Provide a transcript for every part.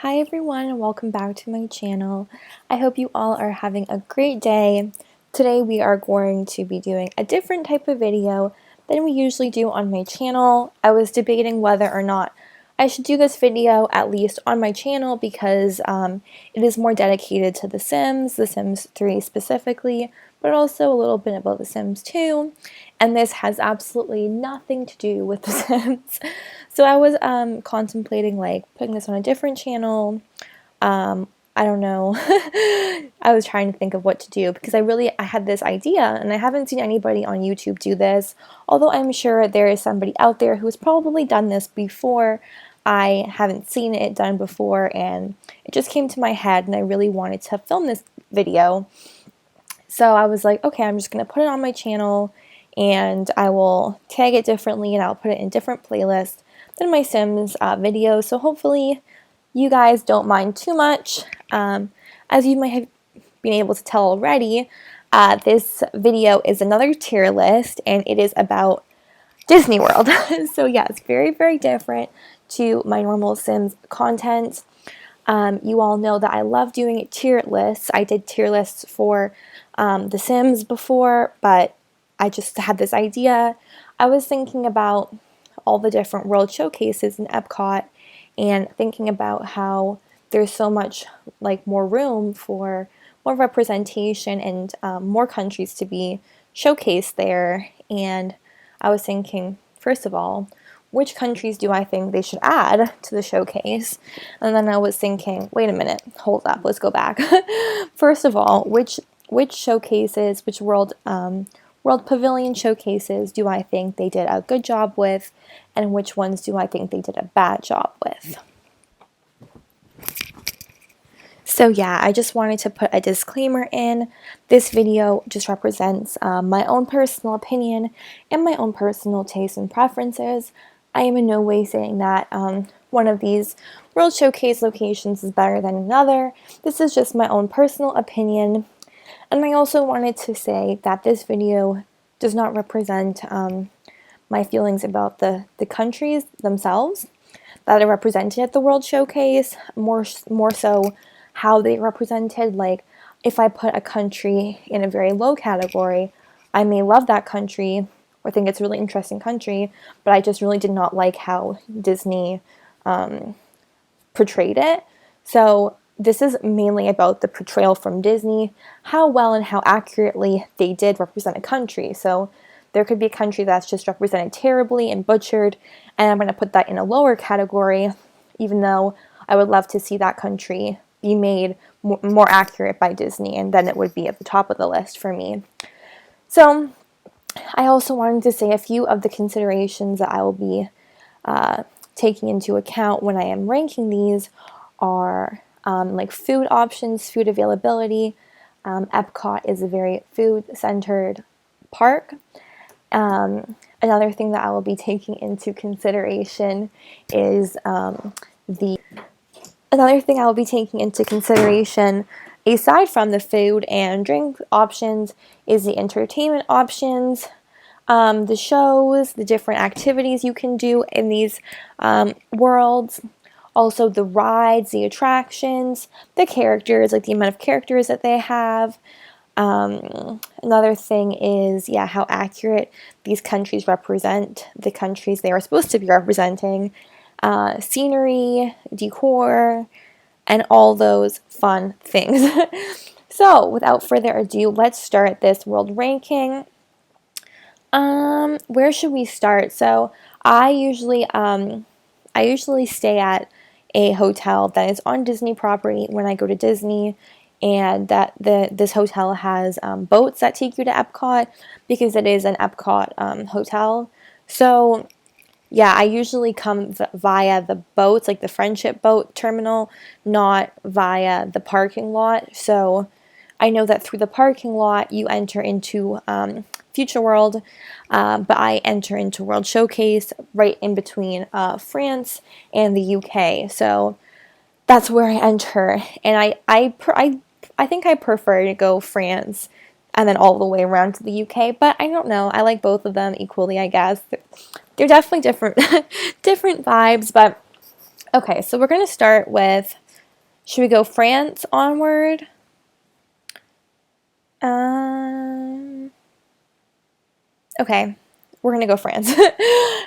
Hi everyone and welcome back to my channel. I hope you all are having a great day. Today we are going to be doing a different type of video than we usually do on my channel. I was debating whether or not I should do this video at least on my channel because it is more dedicated to The Sims 3 specifically, but also a little bit about The Sims 2. And this has absolutely nothing to do with The Sims. So I was contemplating like putting this on a different channel. I don't know. I was trying to think of what to do because I had this idea and I haven't seen anybody on YouTube do this, although I'm sure there is somebody out there who's probably done this before. I haven't seen it done before and it just came to my head and I really wanted to film this video. So I was like, okay, I'm just going to put it on my channel and I will tag it differently and I'll put it in different playlists than my Sims videos. So hopefully you guys don't mind too much. As you might have been able to tell already, this video is another tier list and it is about Disney World. So yeah, it's very, very different to my normal Sims content. You all know that I love doing tier lists. I did tier lists for The Sims before, but I just had this idea. I was thinking about all the different world showcases in Epcot and thinking about how there's so much like more room for more representation and more countries to be showcased there. And I was thinking, first of all, which countries do I think they should add to the showcase? And then I was thinking, wait a minute, hold up, let's go back. First of all, which showcases, which world pavilion showcases do I think they did a good job with, and which ones do I think they did a bad job with? So yeah, I just wanted to put a disclaimer in. This video just represents my own personal opinion and my own personal tastes and preferences. I am in no way saying that one of these World Showcase locations is better than another. This is just my own personal opinion. And I also wanted to say that this video does not represent my feelings about the countries themselves that are represented at the World Showcase, more so how they represented. Like, if I put a country in a very low category, I may love that country or think it's a really interesting country, but I just really did not like how Disney portrayed it. So this is mainly about the portrayal from Disney, how well and how accurately they did represent a country. So there could be a country that's just represented terribly and butchered, and I'm going to put that in a lower category, even though I would love to see that country be made more accurate by Disney, and then it would be at the top of the list for me. So I also wanted to say a few of the considerations that I will be taking into account when I am ranking these are like food options, food availability. Epcot is a very food-centered park. Another thing that I will be taking into consideration is aside from the food and drink options, is the entertainment options, the shows, the different activities you can do in these worlds. Also the rides, the attractions, the characters, like the amount of characters that they have. Another thing is, yeah, how accurate these countries represent the countries they are supposed to be representing. Scenery, decor, and all those fun things. So without further ado, let's start this world ranking. Where should we start? So I usually stay at a hotel that is on Disney property when I go to Disney, and that this hotel has boats that take you to Epcot because it is an Epcot hotel. So yeah, I usually come via the boats, like the Friendship Boat Terminal, not via the parking lot. So I know that through the parking lot you enter into Future World, but I enter into World Showcase right in between France and the UK. So that's where I enter, and I think I prefer to go France and then all the way around to the UK, but I don't know. I like both of them equally, I guess. They're definitely different different vibes, but okay, so we're going to start with Should we go France onward? Okay, we're gonna go France.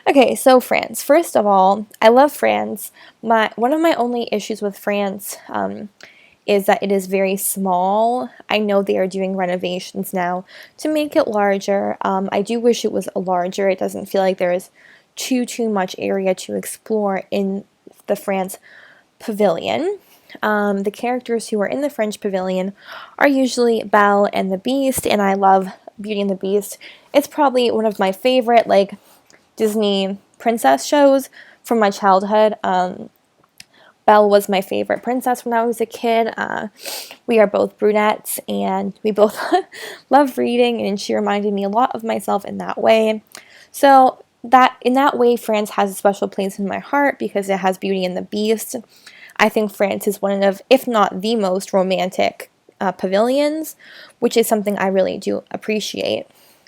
Okay, so France. First of all, I love France. One of my only issues with France is that it is very small. I know they are doing renovations now to make it larger. I do wish it was larger. It doesn't feel like there is too much area to explore in the France pavilion. The characters who are in the French pavilion are usually Belle and the Beast, and I love Beauty and the Beast. It's probably one of my favorite like Disney princess shows from my childhood. Belle was my favorite princess when I was a kid. We are both brunettes, and we both love reading, and she reminded me a lot of myself in that way. So that in that way, France has a special place in my heart because it has Beauty and the Beast. I think France is one of, if not the most romantic pavilions, which is something I really do appreciate.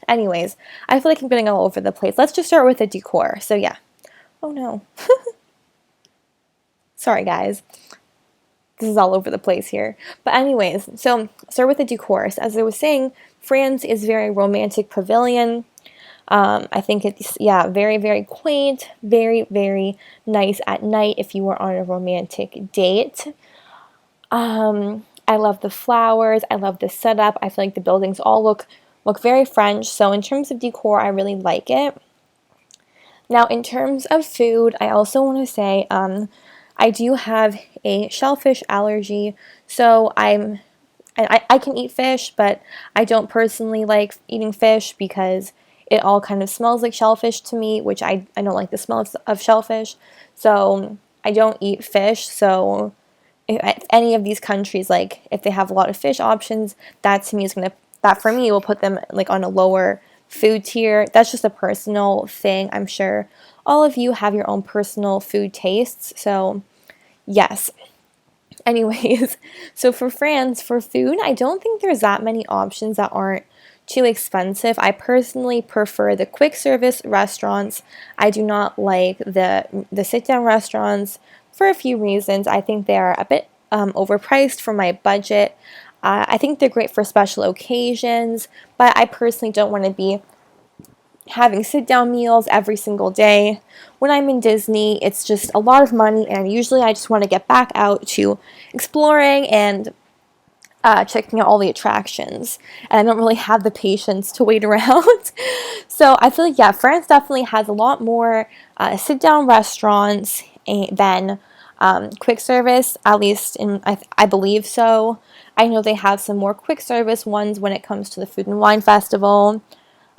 Anyways, I feel like I'm getting all over the place. Let's just start with the decor. So yeah. Oh no. Sorry guys. This is all over the place here. But anyways, so start with the decor. So as I was saying, France is very romantic pavilion. I think it's, yeah, very quaint, very nice at night if you were on a romantic date. I love the flowers. I love the setup. I feel like the buildings all look very French. So in terms of decor, I really like it. Now, in terms of food, I also want to say I do have a shellfish allergy. So I can eat fish, but I don't personally like eating fish because it all kind of smells like shellfish to me, which I don't like the smell of shellfish. So I don't eat fish. So if any of these countries, like if they have a lot of fish options, that to me is that for me will put them like on a lower food tier. That's just a personal thing. I'm sure all of you have your own personal food tastes. So yes. Anyways, so for France, for food, I don't think there's that many options that aren't too expensive. I personally prefer the quick service restaurants. I do not like the sit-down restaurants for a few reasons. I think they are a bit overpriced for my budget. I think they're great for special occasions, but I personally don't want to be having sit-down meals every single day. When I'm in Disney, it's just a lot of money, and usually I just want to get back out to exploring and checking out all the attractions, and I don't really have the patience to wait around. So I feel like, yeah, France definitely has a lot more sit-down restaurants than quick service, at least I believe so. I know they have some more quick service ones when it comes to the Food and Wine Festival.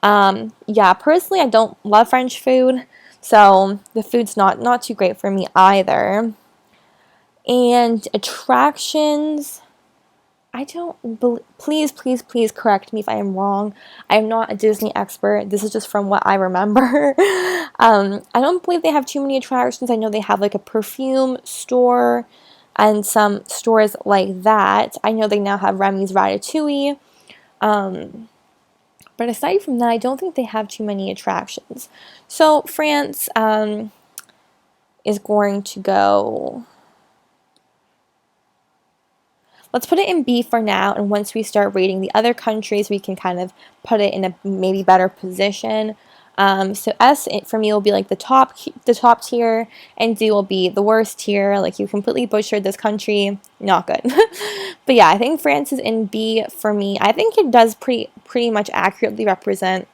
Yeah, personally, I don't love French food, so the food's not too great for me either. And attractions, I don't please correct me if I am wrong. I am not a Disney expert. This is just from what I remember. I don't believe they have too many attractions. I know they have like a perfume store and some stores like that. I know they now have Remy's Ratatouille. But aside from that, I don't think they have too many attractions. So France is going to go... Let's put it in B for now, and once we start rating the other countries, we can kind of put it in a maybe better position. So S for me will be like the top tier, and D will be the worst tier. Like, you completely butchered this country, not good. But yeah, I think France is in B for me. I think it does pretty much accurately represent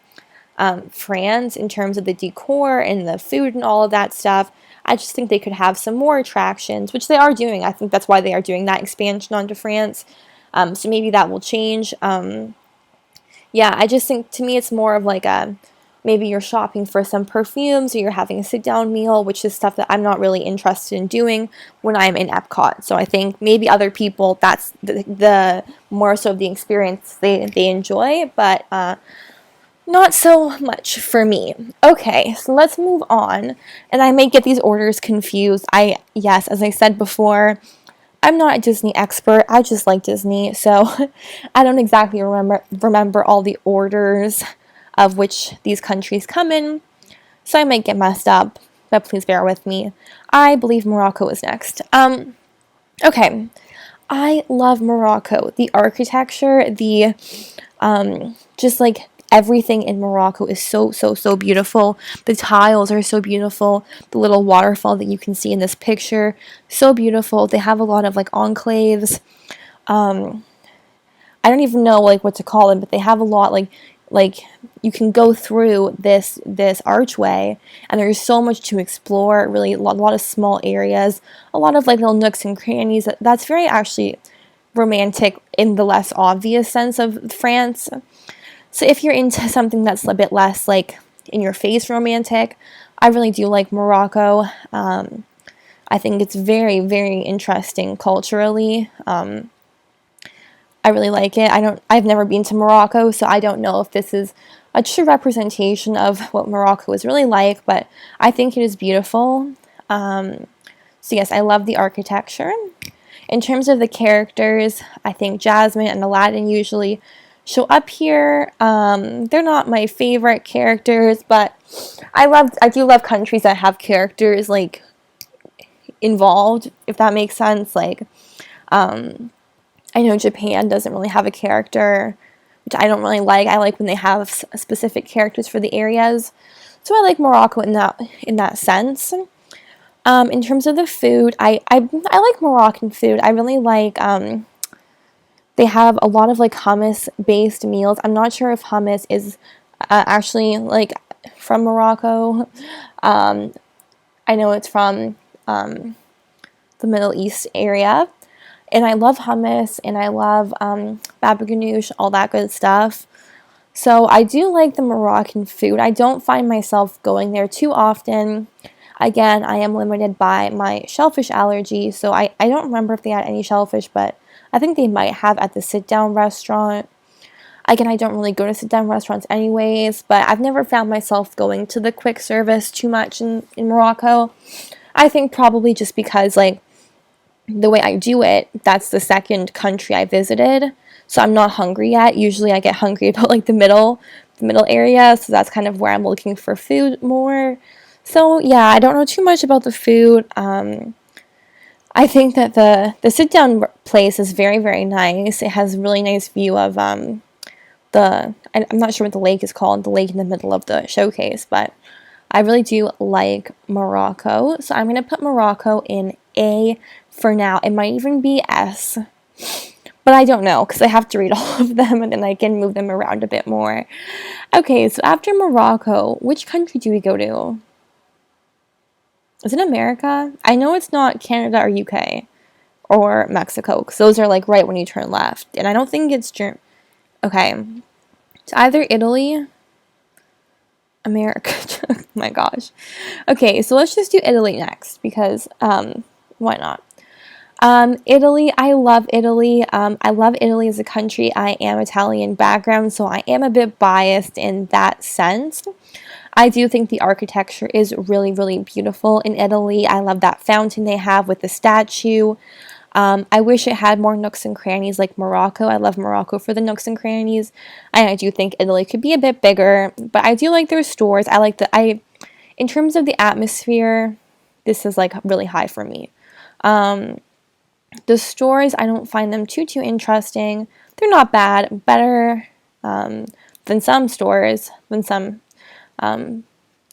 France in terms of the decor and the food and all of that stuff. I just think they could have some more attractions, which they are doing. I think that's why they are doing that expansion onto France. So maybe that will change. Yeah, I just think, to me, it's more of like maybe you're shopping for some perfumes, or you're having a sit-down meal, which is stuff that I'm not really interested in doing when I'm in Epcot. So I think maybe other people, that's the more so of the experience they enjoy, but not so much for me. Okay, so let's move on. And I may get these orders confused. Yes, as I said before, I'm not a Disney expert. I just like Disney, so I don't exactly remember all the orders of which these countries come in. So I might get messed up, but please bear with me. I believe Morocco is next. Okay, I love Morocco. The architecture, the just like everything in Morocco is so, so, so beautiful. The tiles are so beautiful. The little waterfall that you can see in this picture, so beautiful. They have a lot of like enclaves. I don't even know like what to call them, but they have a lot like you can go through this archway, and there's so much to explore. Really, a lot of small areas, a lot of like little nooks and crannies. That's very actually romantic in the less obvious sense of France. So if you're into something that's a bit less like in your face romantic, I really do like Morocco. I think it's very, very interesting culturally. I really like it. I've never been to Morocco, so I don't know if this is a true representation of what Morocco is really like, but I think it is beautiful. So yes, I love the architecture. In terms of the characters, I think Jasmine and Aladdin usually show up here. They're not my favorite characters, but I do love countries that have characters like involved, if that makes sense. Like, I know Japan doesn't really have a character, which I don't really like. I like when they have specific characters for the areas. So I like Morocco in that sense. In terms of the food, I like Moroccan food. I really like they have a lot of like hummus based meals. I'm not sure if hummus is actually like from Morocco. I know it's from the Middle East area. And I love hummus, and I love baba ganoush, all that good stuff. So I do like the Moroccan food. I don't find myself going there too often. Again, I am limited by my shellfish allergy, so I don't remember if they had any shellfish, but I think they might have at the sit-down restaurant. Again, I don't really go to sit-down restaurants anyways, but I've never found myself going to the quick service too much in Morocco. I think probably just because, like, the way I do it, that's the second country I visited, so I'm not hungry yet. Usually I get hungry about like the middle area, so that's kind of where I'm looking for food more. So yeah, I don't know too much about the food. I think that the sit down place is very, very nice. It has a really nice view of I'm not sure what the lake is called, the lake in the middle of the showcase, but I really do like Morocco. So I'm going to put Morocco in A for now. It might even be S, but I don't know because I have to read all of them and then I can move them around a bit more. Okay, so after Morocco, which country do we go to? Is it America? I know it's not Canada or UK or Mexico because those are like right when you turn left. And I don't think it's Okay, it's either Italy, America. Oh my gosh. Okay, so let's just do Italy next because why not? Italy, I love Italy. I love Italy as a country. I am Italian background, so I am a bit biased in that sense. I do think the architecture is really, really beautiful in Italy. I love that fountain they have with the statue. I wish it had more nooks and crannies like Morocco. I love Morocco for the nooks and crannies. And I do think Italy could be a bit bigger, but I do like their stores. In terms of the atmosphere, this is like really high for me. The stores, I don't find them too interesting. They're not bad, better than some stores, than some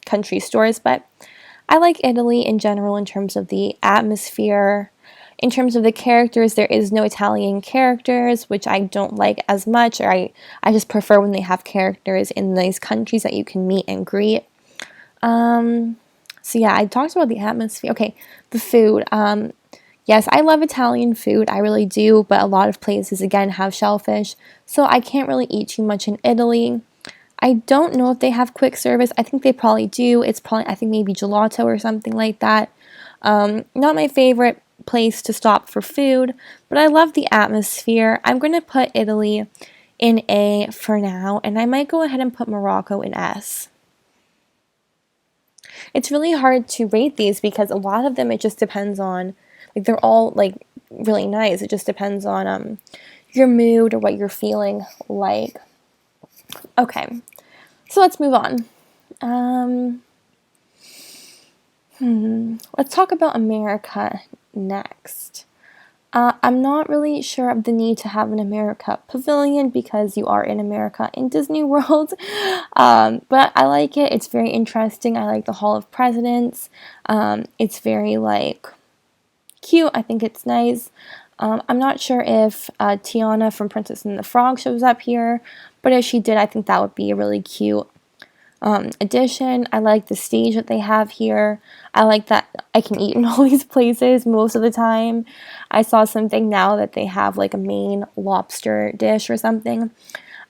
country stores, but I like Italy in general in terms of the atmosphere. In terms of the characters, there is no Italian characters, which I don't like as much, or I just prefer when they have characters in these countries that you can meet and greet. So yeah, I talked about the atmosphere. Okay, the food. Yes, I love Italian food, I really do, but a lot of places, again, have shellfish, so I can't really eat too much in Italy. I don't know if they have quick service. I think they probably do. It's probably, I think maybe gelato or something like that. Not my favorite place to stop for food, but I love the atmosphere. I'm going to put Italy in A for now, and I might go ahead and put Morocco in S. It's really hard to rate these because a lot of them, it just depends on, like, they're all like really nice. It just depends on your mood or what you're feeling like. Okay, so let's move on. Let's talk about America next. I'm not really sure of the need to have an America Pavilion because you are in America in Disney World. But I like it. It's very interesting. I like the Hall of Presidents. It's very like cute. I think it's nice. I'm not sure if Tiana from Princess and the Frog shows up here, but if she did, I think that would be a really cute addition. I like the stage that they have here. I like that I can eat in all these places most of the time. I saw something now that they have like a Maine lobster dish or something.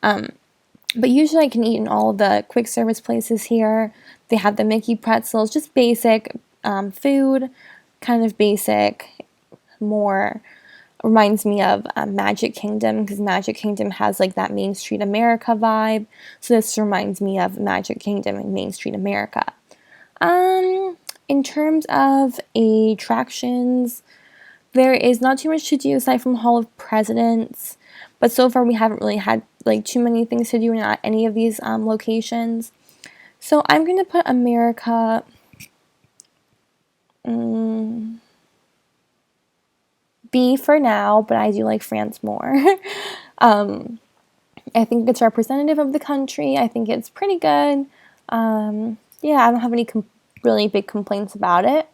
But usually I can eat in all the quick service places here. They have the Mickey pretzels, just basic food, kind of basic, more reminds me of Magic Kingdom, because Magic Kingdom has like that Main Street America vibe. So this reminds me of Magic Kingdom and Main Street America. In terms of attractions, there is not too much to do aside from Hall of Presidents, but so far we haven't really had like too many things to do in any of these locations. So I'm going to put America B for now, but I do like France more. I think it's representative of the country. I think it's pretty good. Yeah, I don't have any really big complaints about it.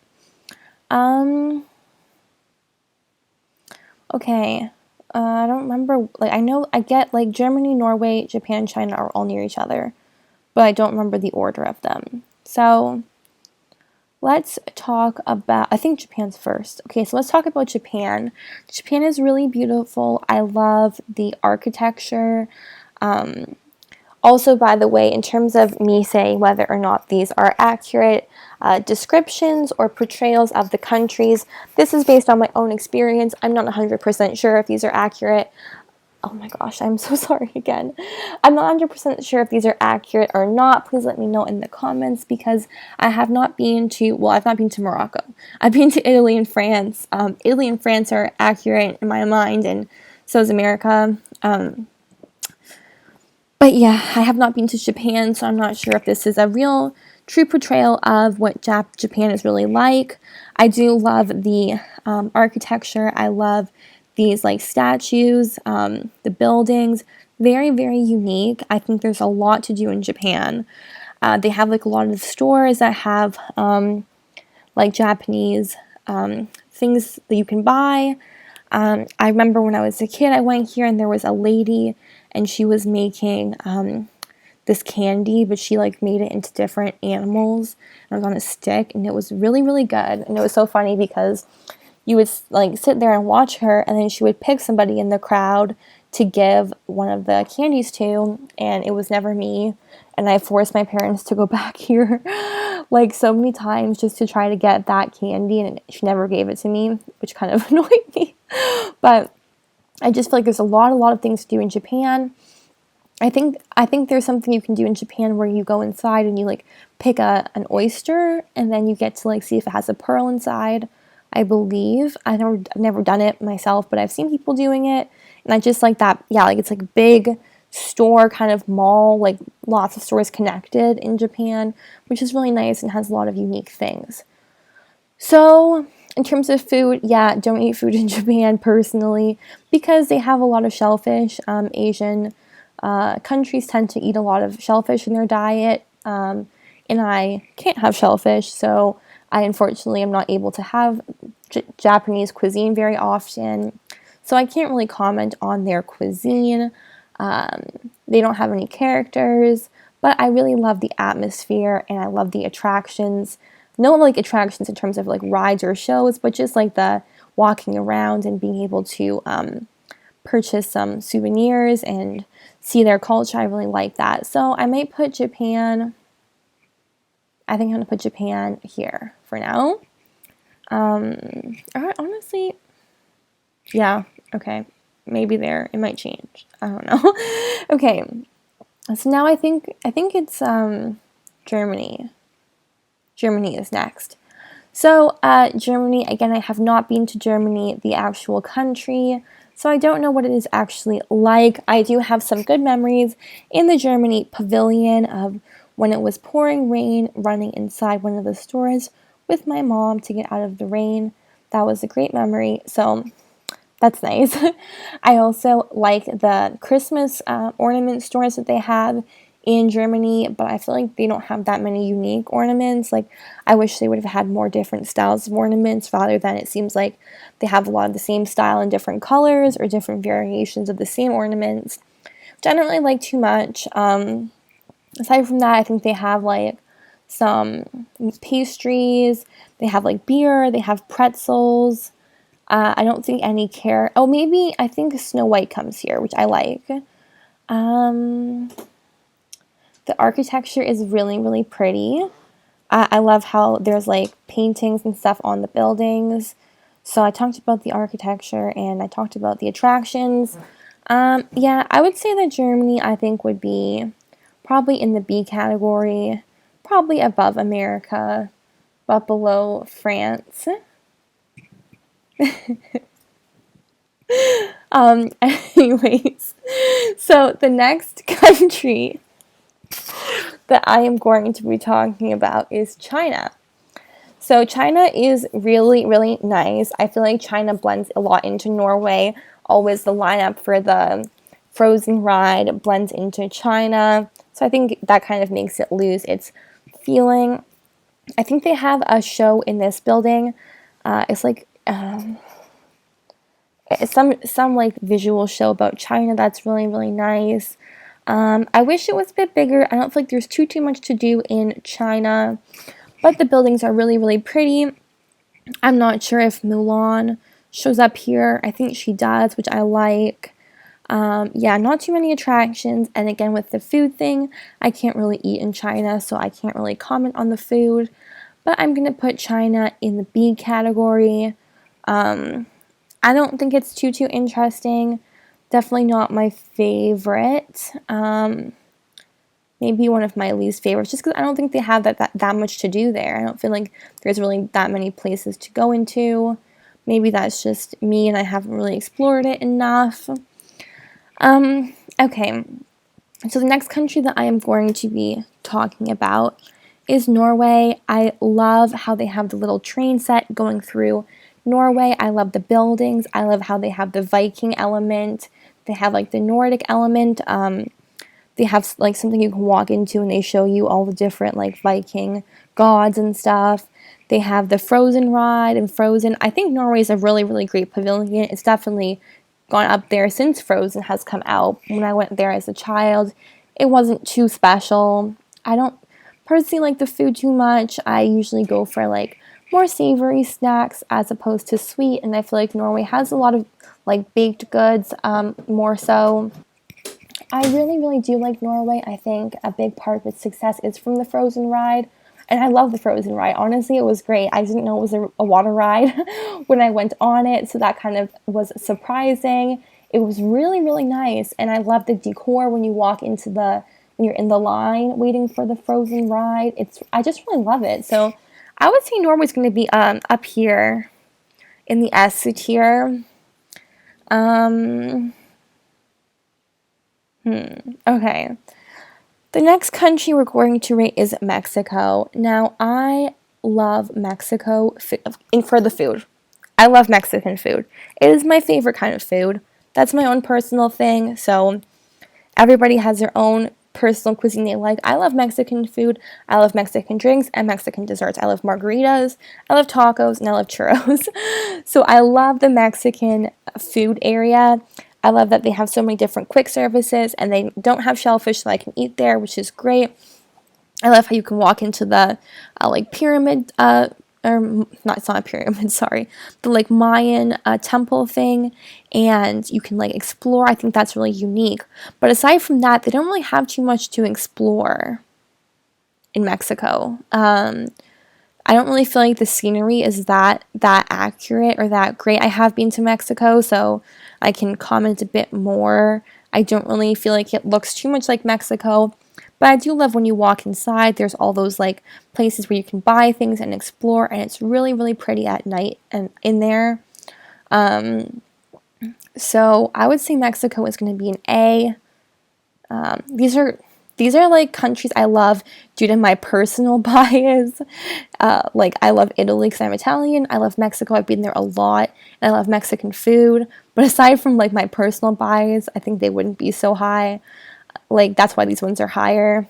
Okay, I don't remember, like, I know I get, like, Germany, Norway, Japan, China are all near each other, but I don't remember the order of them. So let's talk about, I think Japan's first. Okay, so let's talk about Japan. Japan is really beautiful. I love the architecture. Also, by the way, in terms of me saying whether or not these are accurate descriptions or portrayals of the countries, this is based on my own experience. I'm not 100% sure if these are accurate. Oh my gosh, I'm so sorry again. I'm not 100% sure if these are accurate or not. Please let me know in the comments, because I have not been to, well, I've not been to Morocco. I've been to Italy and France. Italy and France are accurate in my mind, and so is America. But yeah, I have not been to Japan, so I'm not sure if this is a real, true portrayal of what Japan is really like. I do love the architecture. I love these like statues, the buildings, very, very unique. I think there's a lot to do in Japan. They have like a lot of stores that have like Japanese things that you can buy. I remember when I was a kid, I went here and there was a lady and she was making this candy, but she like made it into different animals, and it was on a stick, and it was really, really good. And it was so funny because you would like sit there and watch her, and then she would pick somebody in the crowd to give one of the candies to, and it was never me. And I forced my parents to go back here like so many times just to try to get that candy, and she never gave it to me, which kind of annoyed me. But I just feel like there's a lot of things to do in Japan. I think there's something you can do in Japan where you go inside and you like pick an oyster, and then you get to like see if it has a pearl inside. I believe I've never done it myself, but I've seen people doing it, and I just like that. Yeah, like it's like a big store kind of mall, like lots of stores connected in Japan, which is really nice and has a lot of unique things. So in terms of food, yeah, don't eat food in Japan personally, because they have a lot of shellfish. Asian countries tend to eat a lot of shellfish in their diet, and I can't have shellfish, so I unfortunately am not able to have Japanese cuisine very often, so I can't really comment on their cuisine. They don't have any characters, but I really love the atmosphere and I love the attractions. No like attractions in terms of like rides or shows, but just like the walking around and being able to purchase some souvenirs and see their culture. I really like that. So I might put Japan, I think I'm going to put Japan here for now. Honestly, yeah, okay. Maybe there. It might change. I don't know. Okay. So now I think it's Germany. Germany is next. So Germany, again, I have not been to Germany, the actual country, so I don't know what it is actually like. I do have some good memories in the Germany pavilion of when it was pouring rain, running inside one of the stores with my mom to get out of the rain. That was a great memory. So That's nice. I also like the Christmas ornament stores that they have in Germany, but I feel like they don't have that many unique ornaments. Like, I wish they would have had more different styles of ornaments rather than it seems like they have a lot of the same style in different colors or different variations of the same ornaments, which I don't really like too much. Aside from that, I think they have like some pastries, they have like beer, they have pretzels. I don't think any care. Oh, maybe I think Snow White comes here, which I like. Um, the architecture is really, really pretty. I love how there's like paintings and stuff on the buildings. So I talked about the architecture and I talked about the attractions. Yeah, I would say that Germany, I think, would be probably in the B category, probably above America, but below France. Anyways, so the next country that I am going to be talking about is China. So China is really, really nice. I feel like China blends a lot into Norway. Always the lineup for the Frozen ride blends into China. So I think that kind of makes it lose its feeling. I think they have a show in this building. It's like it's some like visual show about China that's really, really nice. I wish it was a bit bigger. I don't feel like there's too much to do in China, but the buildings are really, really pretty. I'm not sure if Mulan shows up here. I think she does, which I like. Yeah, not too many attractions. And again, with the food thing, I can't really eat in China, so I can't really comment on the food. But I'm going to put China in the B category. I don't think it's too interesting. Definitely not my favorite. Maybe one of my least favorites, just because I don't think they have that much to do there. I don't feel like there's really that many places to go into. Maybe that's just me and I haven't really explored it enough. Okay, so the next country that I am going to be talking about is Norway. I love how they have the little train set going through Norway. I love the buildings. I love how they have the Viking element. They have like the Nordic element. They have like something you can walk into and they show you all the different like Viking gods and stuff. They have the Frozen ride and Frozen. I think Norway is a really, really great pavilion. It's definitely gone up there since Frozen has come out. When I went there as a child, it wasn't too special. I don't personally like the food too much. I usually go for like more savory snacks as opposed to sweet, and I feel like Norway has a lot of like baked goods, more so. I really, really do like Norway. I think a big part of its success is from the Frozen ride. And I love the Frozen ride. Honestly, it was great. I didn't know it was a water ride when I went on it, so that kind of was surprising. It was really, really nice. And I love the decor when you walk into when you're in the line waiting for the Frozen ride. I just really love it. So I would say Norway's going to be up here in the S tier. Okay. The next country we're going to rate is Mexico. Now, I love Mexico for the food. I love Mexican food. It is my favorite kind of food. That's my own personal thing, so everybody has their own personal cuisine they like. I love Mexican food. I love Mexican drinks and Mexican desserts. I love margaritas, I love tacos, and I love churros. So I love the Mexican food area. I love that they have so many different quick services and they don't have shellfish, so I can eat there, which is great. I love how you can walk into the like pyramid, or not, it's not a pyramid, sorry, the like Mayan temple thing, and you can like explore. I think that's really unique. But aside from that, they don't really have too much to explore in Mexico. I don't really feel like the scenery is that accurate or that great. I have been to Mexico, so I can comment a bit more. I don't really feel like it looks too much like Mexico, but I do love when you walk inside. There's all those like places where you can buy things and explore, and it's really, really pretty at night and in there. So I would say Mexico is going to be an A. These these are like countries I love due to my personal bias. Like I love Italy because I'm Italian. I love Mexico. I've been there a lot, and I love Mexican food. But aside from like my personal bias, I think they wouldn't be so high. Like that's why these ones are higher.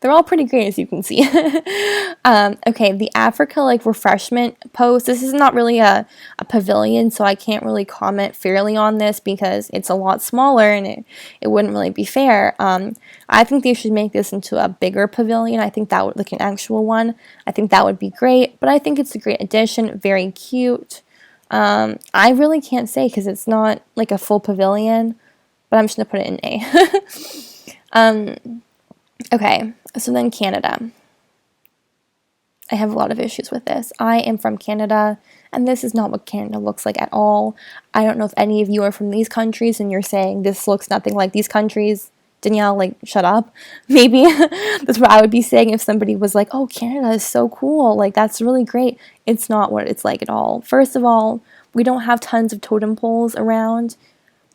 They're all pretty great, as you can see. Okay, the Africa like refreshment post. This is not really a pavilion, so I can't really comment fairly on this because it's a lot smaller and it wouldn't really be fair. I think they should make this into a bigger pavilion. I think that would, like an actual one, I think that would be great. But I think it's a great addition, very cute. I really can't say because it's not like a full pavilion, but I'm just gonna put it in A. Okay, so then Canada. I have a lot of issues with this. I am from Canada, and this is not what Canada looks like at all. I don't know if any of you are from these countries and you're saying this looks nothing like these countries. Danielle, like, shut up. Maybe that's what I would be saying if somebody was like, oh, Canada is so cool. Like, that's really great. It's not what it's like at all. First of all, we don't have tons of totem poles around.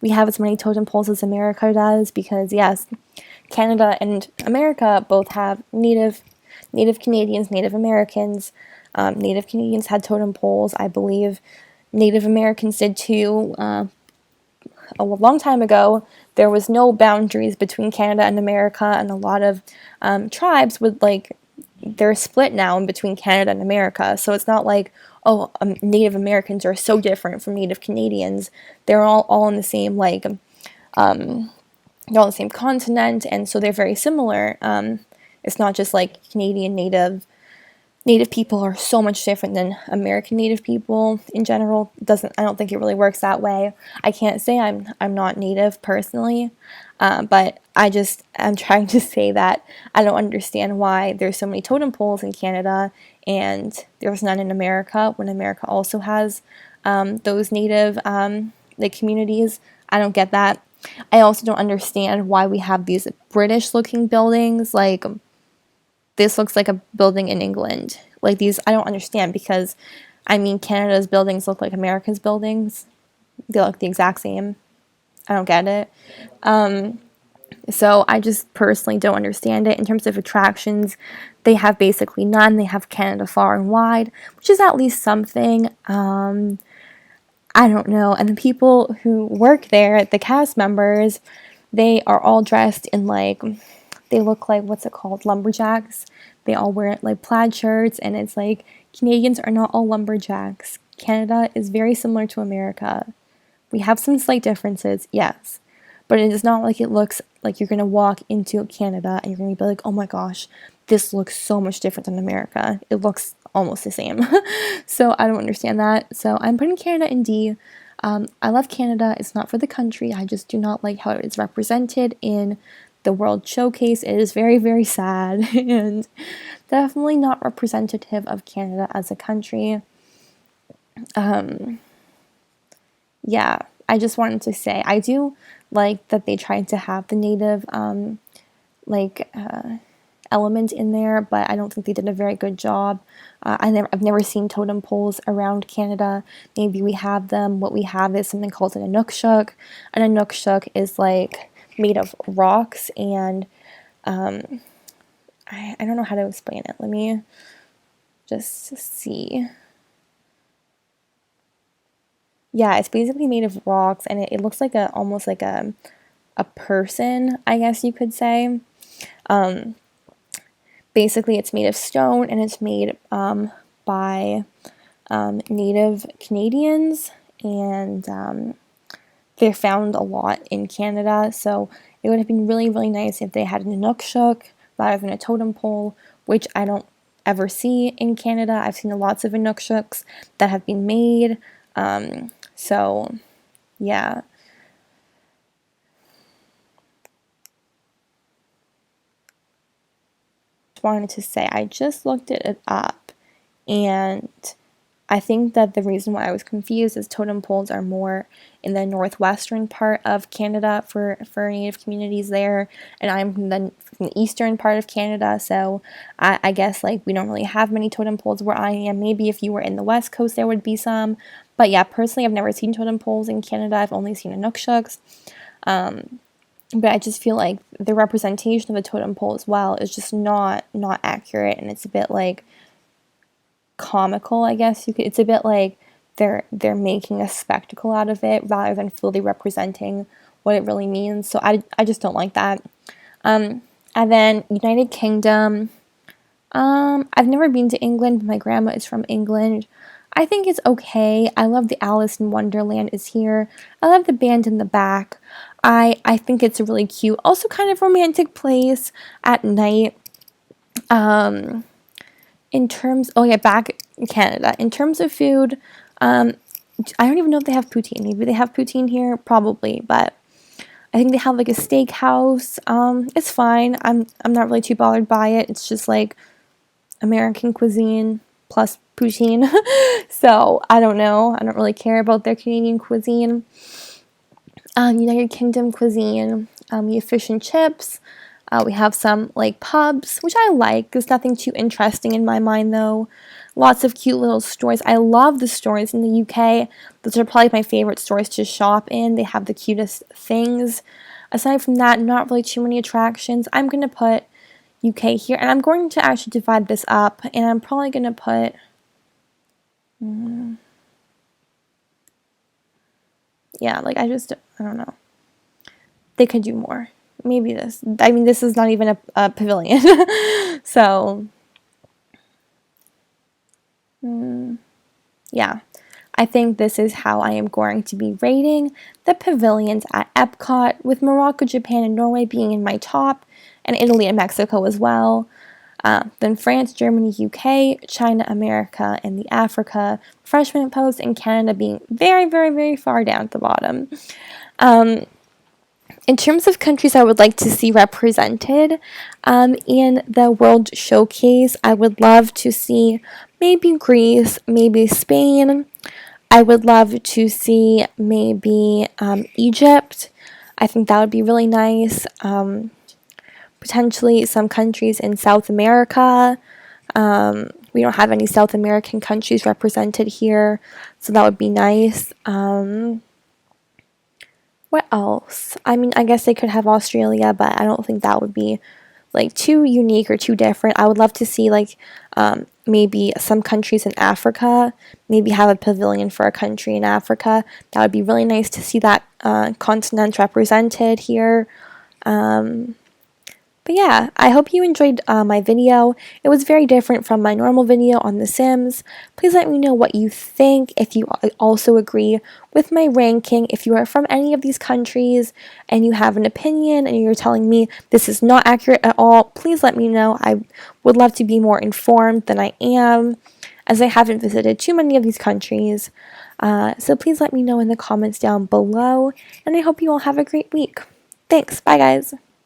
We have as many totem poles as America does because, yes, Canada and America both have Native Canadians, Native Americans. Native Canadians had totem poles. I believe Native Americans did too. A long time ago, there was no boundaries between Canada and America, and a lot of tribes would like they're split now in between Canada and America. So it's not like, oh, Native Americans are so different from Native Canadians. They're all in the same like they're on the same continent, and so they're very similar. It's not just like Canadian Native people are so much different than American Native people in general. I don't think it really works that way. I can't say I'm not Native personally, but I'm trying to say that I don't understand why there's so many totem poles in Canada and there's none in America when America also has those Native like communities. I don't get that. I also don't understand why we have these British looking buildings. Like this looks like a building in England. Like these, I don't understand because I mean, Canada's buildings look like America's buildings. They look the exact same. I don't get it. So I just personally don't understand it. In terms of attractions, they have basically none. They have Canada Far and Wide, which is at least something. I don't know. And the people who work there, the cast members, they are all dressed in like, they look like, what's it called? Lumberjacks. They all wear like plaid shirts, and it's like, Canadians are not all lumberjacks. Canada is very similar to America. We have some slight differences, yes. But it is not like it looks like you're going to walk into Canada and you're going to be like, oh my gosh, this looks so much different than America. It looks almost the same. So I don't understand that. So I'm putting Canada in D. I love Canada. It's not for the country. I just do not like how it is represented in the World Showcase. It is very, very sad and definitely not representative of Canada as a country. Yeah, I just wanted to say I do like that they tried to have the native element in there, but I don't think they did a very good job. I've never seen totem poles around Canada. Maybe we have them. What we have is something called an inukshuk. An inukshuk is like made of rocks, and I don't know how to explain it. Let me just see. Yeah, it's basically made of rocks, and it looks like almost like a person, I guess you could say. Basically, it's made of stone, and it's made by Native Canadians, and they're found a lot in Canada. So it would have been really, really nice if they had an inukshuk rather than a totem pole, which I don't ever see in Canada. I've seen lots of inukshuks that have been made. So yeah. Wanted to say I just looked it up, and I think that the reason why I was confused is totem poles are more in the northwestern part of Canada for Native communities there, and I'm from the eastern part of Canada, so I guess like we don't really have many totem poles where I am. Maybe if you were in the west coast there would be some, but yeah, personally I've never seen totem poles in Canada. I've only seen inukshuks. but I just feel like the representation of a totem pole as well is just not accurate, and it's a bit like comical, I guess it's a bit like they're making a spectacle out of it rather than fully representing what it really means. So I just don't like that. And then United Kingdom. I've never been to England, but my grandma is from England. I think it's okay. I love the Alice in Wonderland is here. I love the band in the back. I think it's a really cute, also kind of romantic place at night. In terms, oh yeah, back in Canada. In terms of food, I don't even know if they have poutine. Maybe they have poutine here, probably, but I think they have like a steakhouse. It's fine. I'm not really too bothered by it. It's just like American cuisine plus poutine. So I don't know. I don't really care about their Canadian cuisine. United Kingdom cuisine. We have fish and chips. We have some like pubs, which I like. There's nothing too interesting in my mind though. Lots of cute little stores. I love the stores in the UK. Those are probably my favorite stores to shop in. They have the cutest things. Aside from that, not really too many attractions. I'm going to put UK here, and I'm going to actually divide this up, and I'm probably going to put yeah, like I don't know. They could do more. Maybe this. I mean, this is not even a pavilion. So yeah, I think this is how I am going to be rating the pavilions at Epcot, with Morocco, Japan, and Norway being in my top, and Italy and Mexico as well. Then France, Germany, UK, China, America, and the Africa, Freshman Post, and Canada being very, very, very far down at the bottom. In terms of countries I would like to see represented in the World Showcase, I would love to see maybe Greece, maybe Spain. I would love to see maybe Egypt. I think that would be really nice. Potentially some countries in South America. We don't have any South American countries represented here, so that would be nice. What else? I mean, I guess they could have Australia, but I don't think that would be like too unique or too different. I would love to see like maybe some countries in Africa, maybe have a pavilion for a country in Africa. That would be really nice to see that continent represented here. But yeah, I hope you enjoyed my video. It was very different from my normal video on The Sims. Please let me know what you think, if you also agree with my ranking. If you are from any of these countries and you have an opinion and you're telling me this is not accurate at all, please let me know. I would love to be more informed than I am, as I haven't visited too many of these countries. So please let me know in the comments down below, and I hope you all have a great week. Thanks. Bye, guys.